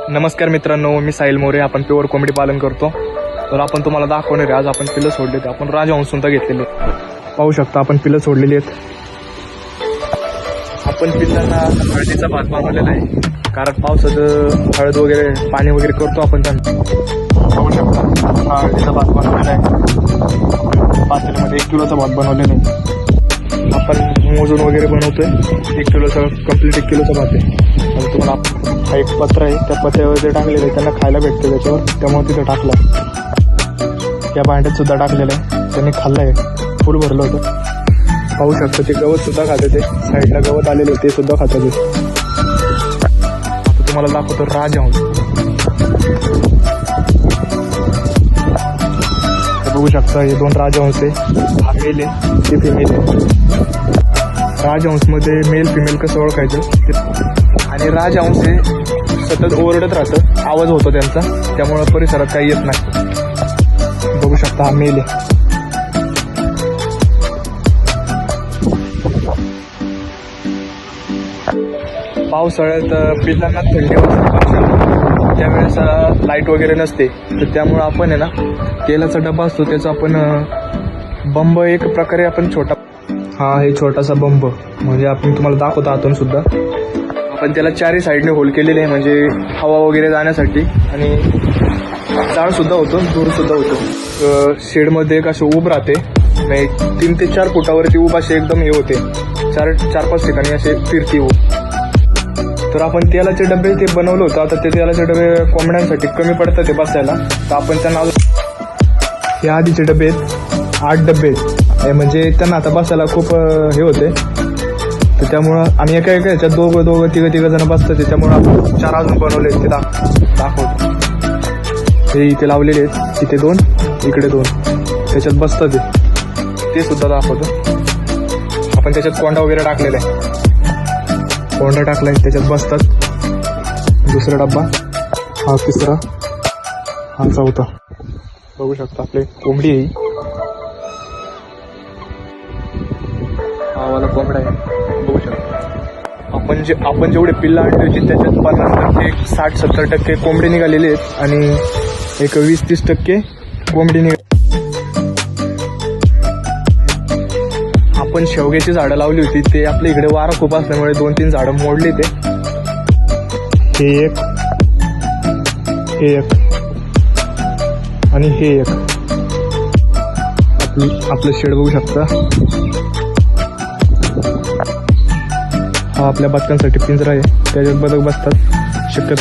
नमस्कार मित्रांनो, मी साहिल मोरे. आपण प्युअर कोंबडी पालन करतो. तर आपण तुम्हाला दाखवणार आहे आज आपण पिल्लं सोडले ते आपण राजहंस सुद्धा घेतलेले. पाहू शकता आपण पिल्लं सोडलेली आहेत. आपण पिल्लांना हळदीचा भात बनवलेला आहे, कारण पावसाचं हळद वगैरे पाणी वगैरे करतो आपण त्यांना. पाहू शकता हळदीचा भात बनवलेला आहे. पातेल्यामध्ये 1 किलोचा भात बनवलेला आहे. आपण मोजून वगैरे बनवतोय. 1 किलोचा कंप्लीट 1 किलोचा भात आहे. आणि तुम्हाला हा एक पत्र आहे, त्या पत्र्यावर जे टाकलेलं आहे त्यांना खायला भेटतं त्याच्यावर, त्यामुळे तिथं टाकलं. या भांड्यात सुद्धा टाकलेलं आहे, त्यांनी खाल्लं आहे. फुल भरलं होतं. पाहू शकता ते गवत सुद्धा खातं. ते साईडला गवत आलेलं आहे ते सुद्धा खातं. ते आता तुम्हाला दाखवतो राजहंस. बघू शकता हे 2 राजहंस आहे. हा मेल आहे, ते फिमेल आहे. राजहंसमध्ये मेल फिमेल कसं ओळखायचं, आणि राजहंस हे सतत ओरडत राहतं, आवाज होतो त्यांचा, त्यामुळं परिसरात काही येत नाही. बघू शकता हा मेल आहे. पावसाळ्यात पिल्लांना थंडी वाजते, त्यावेळेस लाईट वगैरे नसते, तर त्यामुळं आपण आहे ना तेलाचा डबा असतो त्याचा आपण बंब एक प्रकारे आपण छोटा, हा हे छोटासा बंब म्हणजे आपण तुम्हाला दाखवतो आतून सुद्धा. आपण त्याला 4ही साईडने होल केलेले आहे, म्हणजे हवा वगैरे जाण्यासाठी, आणि जाळ सुद्धा होतो, धूर सुद्धा होतो. शेडमध्ये एक असं उभ राहते, 3 ते 4 फुटावरती उभ असे एकदम हे होते, 4-5 ठिकाणी असे फिरती हो. तर आपण तेलाचे डबे ते बनवलं होतं. आता ते तेलाचे डबे कोंबड्यांसाठी कमी पडतात ते बसायला, तर आपण त्यांना हे आधीचे डबे आहेत, 8 डबे आहेत, म्हणजे त्यांना आता बसायला खूप हे होते. तर त्यामुळं आणि एका ह्याच्यात दोघं तिघं जण बसतात, त्यामुळं आपण 4 अजून बनवले आहेत. ते दाखवतो. हे इथे लावलेले आहेत, इथे 2, इकडे 2, त्याच्यात बसतात ते सुद्धा दाखवतो. आपण त्याच्यात कोंडा वगैरे टाकलेला आहे, कोंडा टाकलाय, त्याच्यात बसतात. दुसरा डब्बा, हा 3रा, हा 4था. बघू शकता आपले कोंबडी आहे, हा वाला कोंबडा आहे. बघू शकता आपण जेवढे पिल्लं आणले होते त्याच्यात 50%, 60-70% कोंबडी निघालेले आहेत, आणि एक 20-30% कोंबडी आपण शेवग्याची झाडं लावली होती, ते आपल्या इकडे वारा खूप असल्यामुळे 2-3 झाडं मोडली. हे एक आणि हे एक. आपलं शेड बघू शकता. हा आपल्या बदकांसाठी पिंजरा आहे, त्याच्यात बदक बसतात शक्यतो.